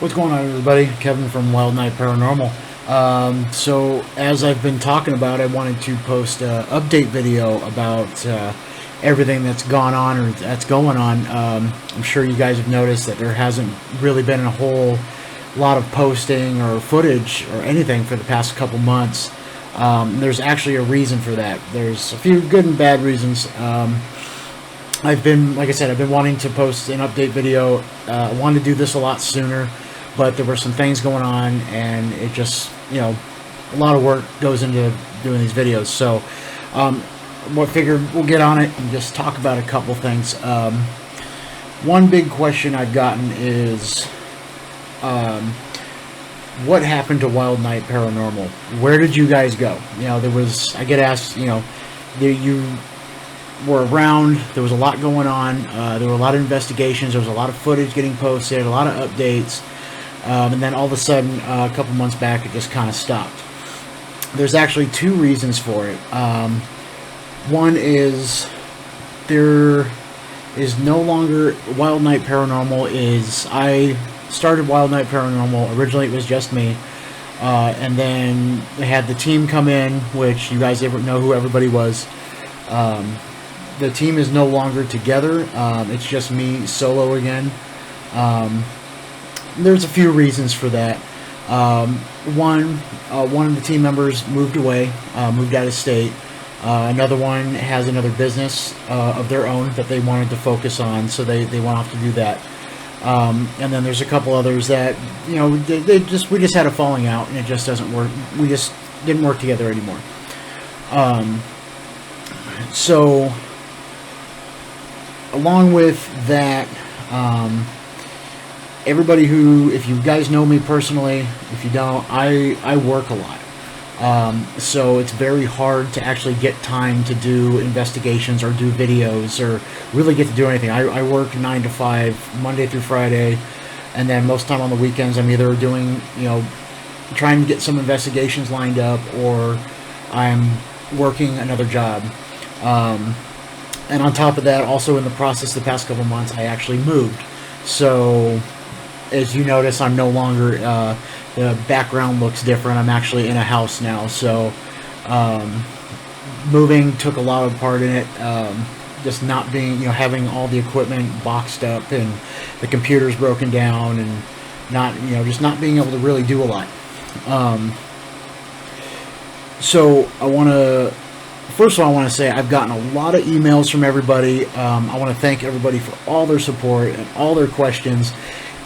What's going on, everybody? Kevin from Wild.N.P Paranormal. So as I've been talking about, I wanted to post an update video about everything that's gone on or that's going on. I'm sure you guys have noticed that there hasn't really been a whole lot of posting or footage or anything for the past couple months. There's actually a reason for that. There's a few good and bad reasons. I've been, like I said, I've been wanting to post an update video. I wanted to do this a lot sooner, but there were some things going on, and it just, a lot of work goes into doing these videos. So, I figured we'll get on it and just talk about a couple things. One big question I've gotten is, what happened to Wild.N.P Paranormal? Where did you guys go? I get asked, you were around, there was a lot going on, there were a lot of investigations, there was a lot of footage getting posted, a lot of updates, and then all of a sudden, a couple months back, it just kind of stopped. There's actually two reasons for it. One is, there is no longer, Wild.N.P Paranormal I started Wild.N.P Paranormal, originally it was just me, and then they had the team come in, which you guys know who everybody was. The team is no longer together. It's just me solo again. There's a few reasons for that. One of the team members moved away, moved out of state. Another one has another business of their own that they wanted to focus on, so they went off to do that. And then there's a couple others that, we just had a falling out, and it just doesn't work. We just didn't work together anymore. So, along with that, everybody if you guys know me personally, if you don't, I work a lot. So it's very hard to actually get time to do investigations or do videos or really get to do anything. I work 9 to 5, Monday through Friday, and then most time on the weekends I'm either doing, trying to get some investigations lined up, or I'm working another job. And on top of that, also in the process the past couple months, I actually moved. So, as you notice, I'm no longer, the background looks different. I'm actually in a house now. So, moving took a lot of part in it. Just not being, having all the equipment boxed up and the computers broken down, and not, just not being able to really do a lot. So, first of all, I want to say I've gotten a lot of emails from everybody. I want to thank everybody for all their support and all their questions.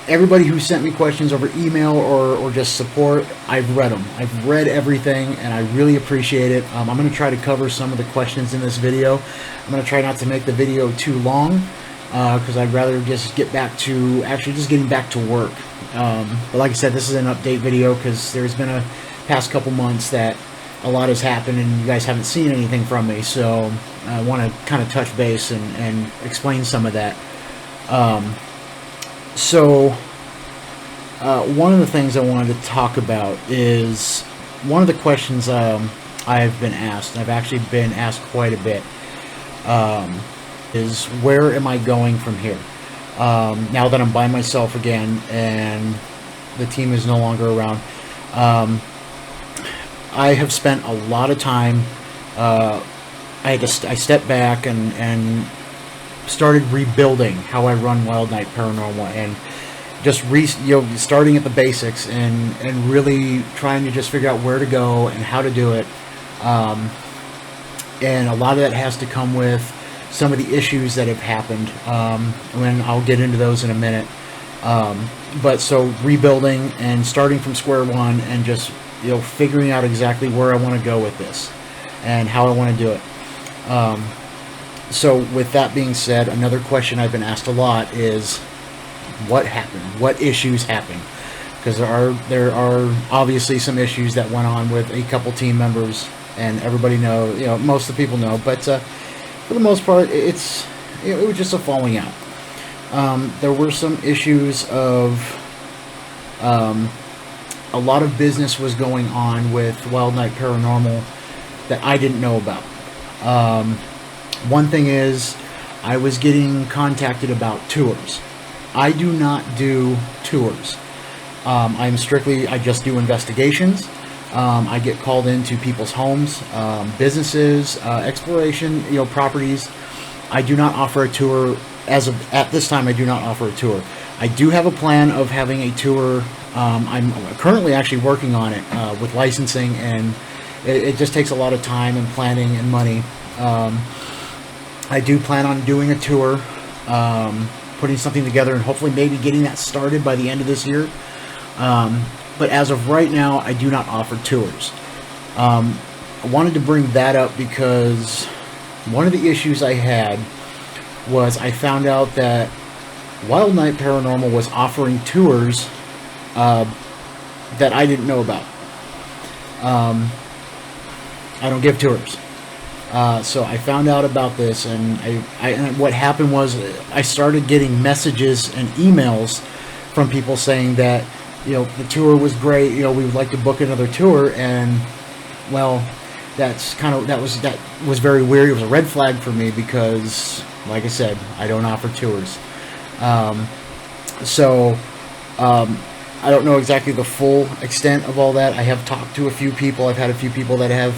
Everybody who sent me questions over email or just support, I've read them. I've read everything, and I really appreciate it. I'm going to try to cover some of the questions in this video. I'm going to try not to make the video too long, because I'd rather just get back to actually just getting back to work. But like I said, this is an update video because there's been a past couple months that a lot has happened and you guys haven't seen anything from me, so I want to kind of touch base and explain some of that. One of the things I wanted to talk about is one of the questions I've been asked, and I've actually been asked quite a bit, is where am I going from here? Now that I'm by myself again and the team is no longer around. I have spent a lot of time, I stepped back and started rebuilding how I run Wild.N.P Paranormal, and just starting at the basics and really trying to just figure out where to go and how to do it. And a lot of that has to come with some of the issues that have happened, and I'll get into those in a minute. But so rebuilding and starting from square one and just figuring out exactly where I want to go with this and how I want to do it. So with that being said, another question I've been asked a lot is, what happened? What issues happened? Because there are obviously some issues that went on with a couple team members, and everybody most of the people know, but for the most part, it was just a falling out. There were some issues of a lot of business was going on with Wild.N.P Paranormal that I didn't know about. One thing is, I was getting contacted about tours. I do not do tours. I just do investigations. I get called into people's homes, businesses, exploration, properties. I do not offer a tour at this time. I do not offer a tour. I do have a plan of having a tour. I'm currently actually working on it with licensing, and it just takes a lot of time and planning and money. I do plan on doing a tour, putting something together, and hopefully maybe getting that started by the end of this year. But as of right now, I do not offer tours. I wanted to bring that up because one of the issues I had was I found out that Wild Night Paranormal was offering tours that I didn't know about. I don't give tours. So I found out about this, and and what happened was I started getting messages and emails from people saying that, the tour was great, we would like to book another tour, and, well, that was very weird. It was a red flag for me because, like I said, I don't offer tours. I don't know exactly the full extent of all that. I have talked to a few people. I've had a few people that have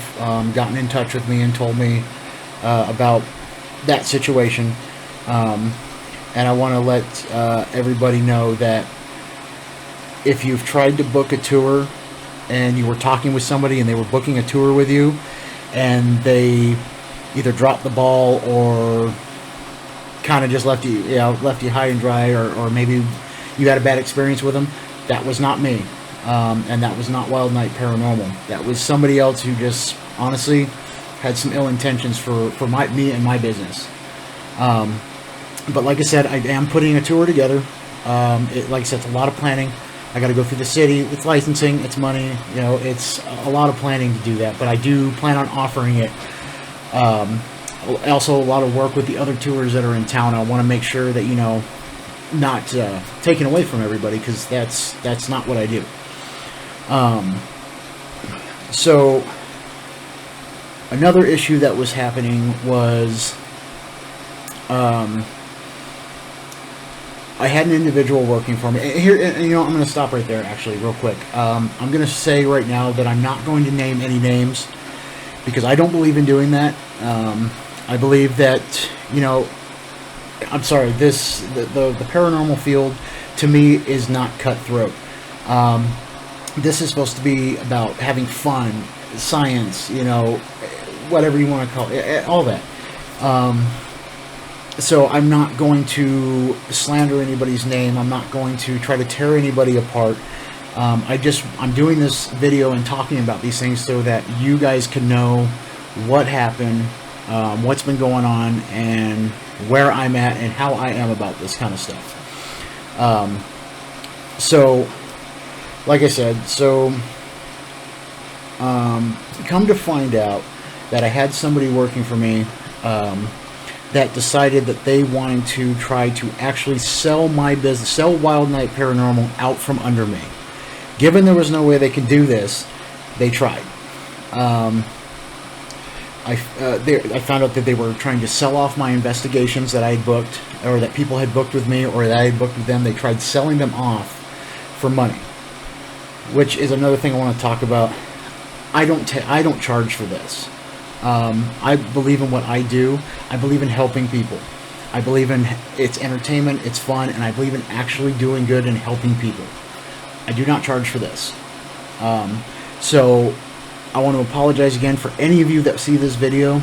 gotten in touch with me and told me about that situation. And I want to let everybody know that if you've tried to book a tour and you were talking with somebody and they were booking a tour with you and they either dropped the ball or kind of just left you high and dry, or maybe you had a bad experience with them, that was not me. And that was not Wild Night Paranormal. That was somebody else who just honestly had some ill intentions for me and my business. But like I said, I am putting a tour together. Like I said, it's a lot of planning. I got to go through the city. It's licensing. It's money. It's a lot of planning to do that. But I do plan on offering it. Also, a lot of work with the other tours that are in town. I want to make sure that not taken away from everybody, because that's not what I do. So another issue that was happening was I had an individual working for me. Here, I'm going to stop right there, actually, real quick. I'm going to say right now that I'm not going to name any names, because I don't believe in doing that. I believe that, I'm sorry, the paranormal field, to me, is not cutthroat. This is supposed to be about having fun, science, whatever you want to call it, all that. So I'm not going to slander anybody's name. I'm not going to try to tear anybody apart. I'm doing this video and talking about these things so that you guys can know what happened, what's been going on, and where I'm at and how I am about this kind of stuff. So, like I said, come to find out that I had somebody working for me that decided that they wanted to try to actually sell my business, sell Wild Night Paranormal out from under me. Given there was no way they could do this, they tried. I found out that they were trying to sell off my investigations that I had booked, or that people had booked with me, or that I had booked with them. They tried selling them off for money, which is another thing I want to talk about. I don't charge for this. I believe in what I do. I believe in helping people. I believe in it's entertainment, it's fun, and I believe in actually doing good and helping people. I do not charge for this. So I want to apologize again for any of you that see this video.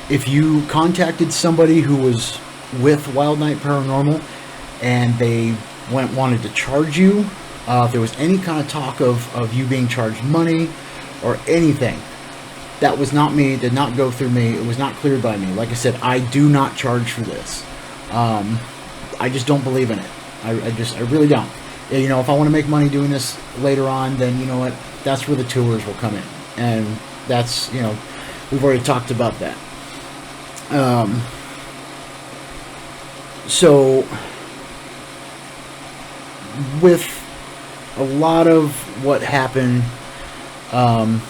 If you contacted somebody who was with Wild Night Paranormal and they wanted to charge you, if there was any kind of talk of you being charged money or anything, that was not me, did not go through me, it was not cleared by me. Like I said, I do not charge for this. I just don't believe in it. I really don't. If I want to make money doing this later on, then you know what, that's where the tours will come in. And that's, we've already talked about that. So, with a lot of what happened, I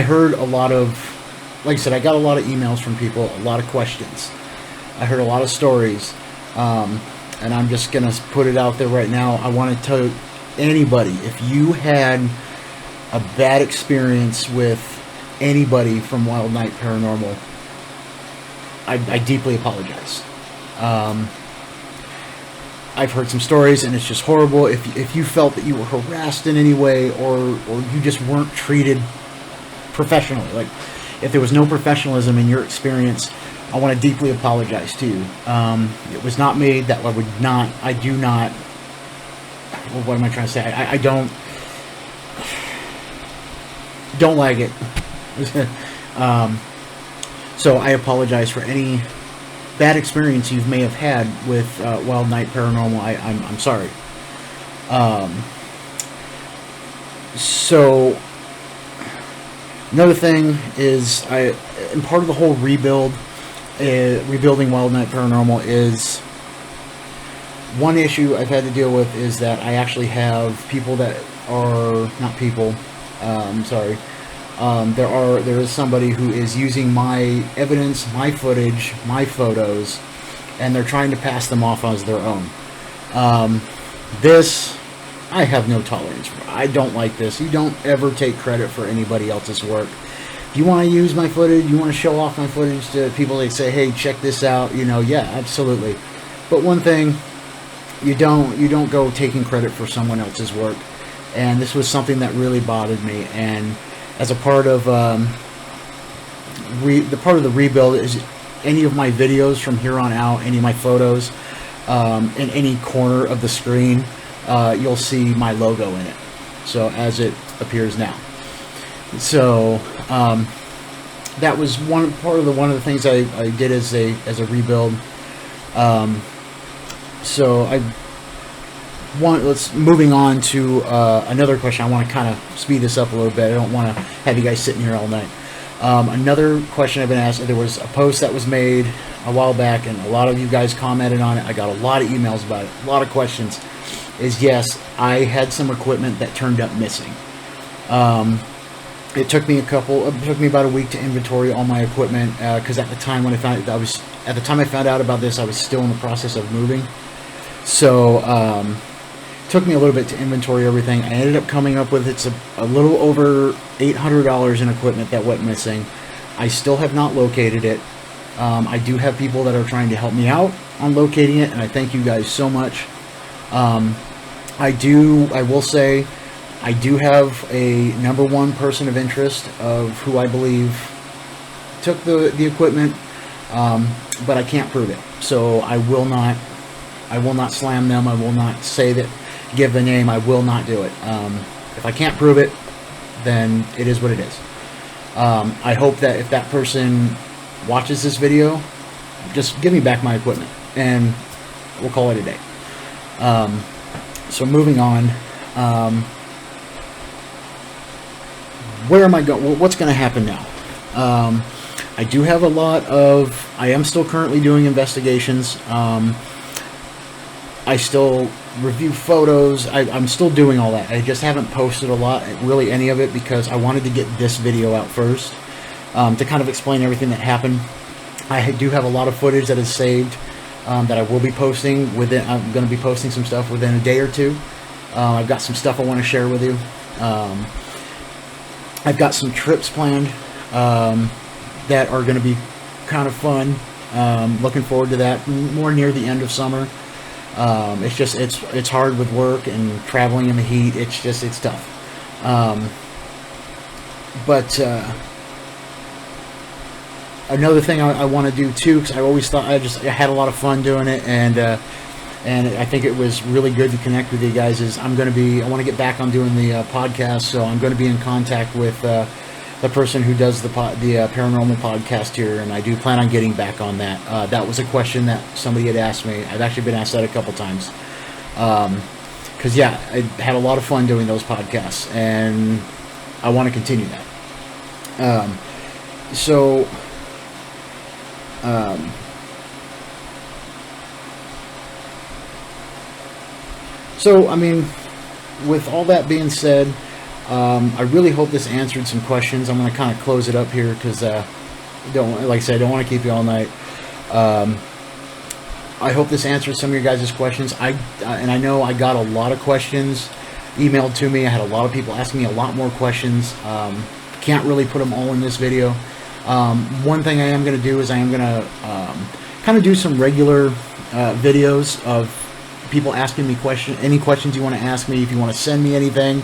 heard a lot of, like I said, I got a lot of emails from people, a lot of questions. I heard a lot of stories. and I'm just gonna put it out there right now. I want to tell anybody, if you had a bad experience with anybody from Wild Night Paranormal, I deeply apologize. I've heard some stories, and it's just horrible. If you felt that you were harassed in any way, or you just weren't treated professionally, like if there was no professionalism in your experience, I want to deeply apologize to you. It was not me. That I do not. Well, what am I trying to say? I don't like it. So I apologize for any bad experience you may have had with Wild Night Paranormal. I'm sorry. So another thing is, and part of the whole rebuilding Wild Night Paranormal is, one issue I've had to deal with is that I actually have people that are not people. Sorry. There is somebody who is using my evidence, my footage, my photos, and they're trying to pass them off as their own. This, I have no tolerance for. I don't like this. You don't ever take credit for anybody else's work. If you want to use my footage, you want to show off my footage to people, they say, hey, check this out, yeah, absolutely. But one thing, you don't go taking credit for someone else's work. And this was something that really bothered me, and as a part of the rebuild is any of my videos from here on out, any of my photos, in any corner of the screen, you'll see my logo in it. So as it appears now. So that was one of the things I did as a rebuild. So moving on to another question. I want to kind of speed this up a little bit. I don't want to have you guys sitting here all night. Another question I've been asked, there was a post that was made a while back, and a lot of you guys commented on it. I got a lot of emails about it, a lot of questions, is yes, I had some equipment that turned up missing. It took me about a week to inventory all my equipment, because at the time when I found out about this, I was still in the process of moving. So took me a little bit to inventory everything. I ended up coming up with, it's a little over $800 in equipment that went missing. I still have not located it. I do have people that are trying to help me out on locating it, and I thank you guys so much. I will say, I do have a number one person of interest of who I believe took the equipment, but I can't prove it. So I will not slam them. I will not say that, give the name. I will not do it. If I can't prove it, then it is what it is. I hope that if that person watches this video, just give me back my equipment, and we'll call it a day. So moving on, where am I going? What's going to happen now? I do have I am still currently doing investigations. I still review photos. I'm still doing all that. I just haven't posted a lot, really any of it, because I wanted to get this video out first, to kind of explain everything that happened. I do have a lot of footage that is saved, that I will be posting I'm going to be posting some stuff within a day or two. I've got some stuff I want to share with you. I've got some trips planned that are going to be kind of fun. Looking forward to that, more near the end of summer. It's hard with work and traveling in the heat. It's tough. But another thing I want to do too, because I always thought I had a lot of fun doing it, and I think it was really good to connect with you guys, is I want to get back on doing the podcast, so I'm going to be in contact with the person who does the paranormal podcast here, and I do plan on getting back on that. That was a question that somebody had asked me. I've actually been asked that a couple times. Because, yeah, I had a lot of fun doing those podcasts, and I want to continue that. So, I mean, with all that being said, I really hope this answered some questions. I'm going to kind of close it up here because, like I said, I don't want to keep you all night. I hope this answers some of your guys' questions. And I know I got a lot of questions emailed to me. I had a lot of people asking me a lot more questions. Can't really put them all in this video. One thing I am going to do is I am going to kind of do some regular videos of people asking me any questions you want to ask me. If you want to send me anything,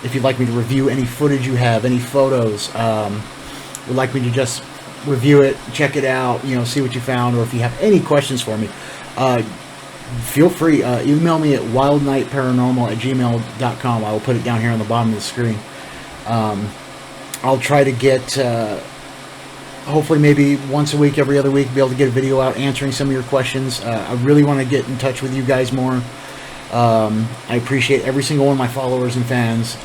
if you'd like me to review any footage you have, any photos, would like me to just review it, check it out, you know, see what you found, or if you have any questions for me, feel free, email me at wildnightparanormal@gmail.com. I will put it down here on the bottom of the screen. I'll try to get, hopefully maybe once a week, every other week, be able to get a video out answering some of your questions. I really want to get in touch with you guys more. I appreciate every single one of my followers and fans.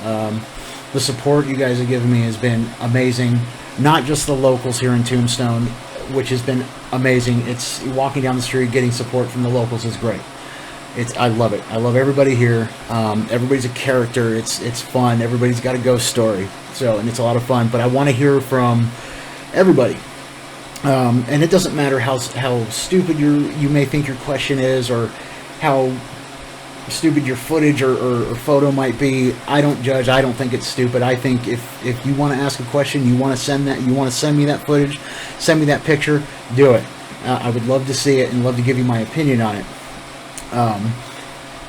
The support you guys have given me has been amazing. Not just the locals here in Tombstone, which has been amazing. It's walking down the street, getting support from the locals is great. I love it. I love everybody here. Everybody's a character. It's fun. Everybody's got a ghost story. And it's a lot of fun. But I want to hear from everybody. And it doesn't matter how stupid you may think your question is, or how stupid your footage or photo might be. I don't judge. I don't think it's stupid. I think if you want to ask a question, you want to send me that footage, send me that picture, do it. I would love to see it and love to give you my opinion on it.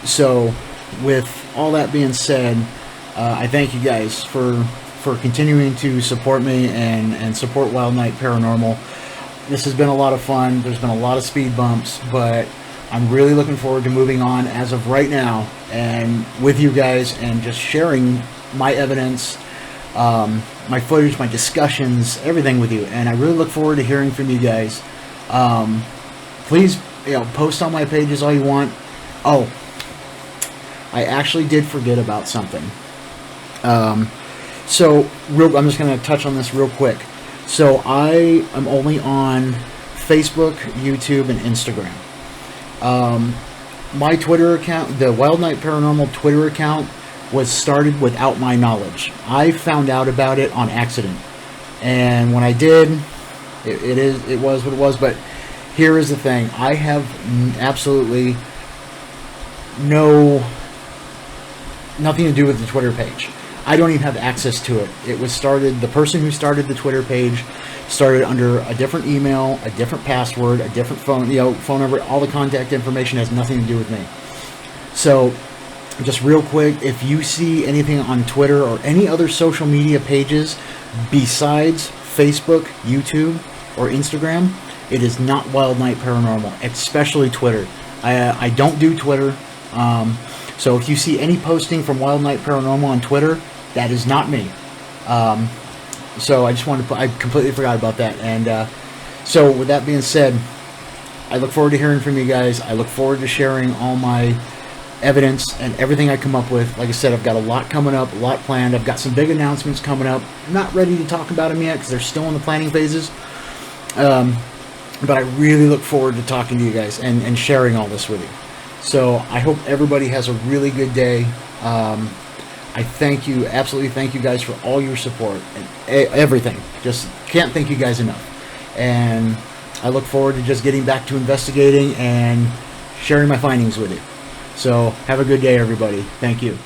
So with all that being said, I thank you guys for continuing to support me and support Wild Night Paranormal. This has been a lot of fun. There's been a lot of speed bumps, but I'm really looking forward to moving on as of right now and with you guys and just sharing my evidence, my footage, my discussions, everything with you. And I really look forward to hearing from you guys. Please, post on my pages all you want. Oh, I actually did forget about something. I'm just going to touch on this real quick. So I am only on Facebook, YouTube, and Instagram. My Twitter account, the Wild Night Paranormal Twitter account, was started without my knowledge. I found out about it on accident, and when I did, it was what it was. But here is the thing: I have absolutely nothing to do with the Twitter page. I don't even have access to it. It was started. The person who started the Twitter page started under a different email, a different password, a different phone number. All the contact information has nothing to do with me. So, just real quick, if you see anything on Twitter or any other social media pages besides Facebook, YouTube, or Instagram, it is not Wild Night Paranormal, especially Twitter. I don't do Twitter. So if you see any posting from Wild Night Paranormal on Twitter, that is not me. So I just wanted to I completely forgot about that. And so with that being said, I look forward to hearing from you guys. I look forward to sharing all my evidence and everything I come up with. Like I said, I've got a lot coming up, a lot planned. I've got some big announcements coming up. I'm not ready to talk about them yet because they're still in the planning phases. But I really look forward to talking to you guys and sharing all this with you. So I hope everybody has a really good day. I thank you, absolutely thank you guys for all your support and everything. Just can't thank you guys enough. And I look forward to just getting back to investigating and sharing my findings with you. So have a good day, everybody. Thank you.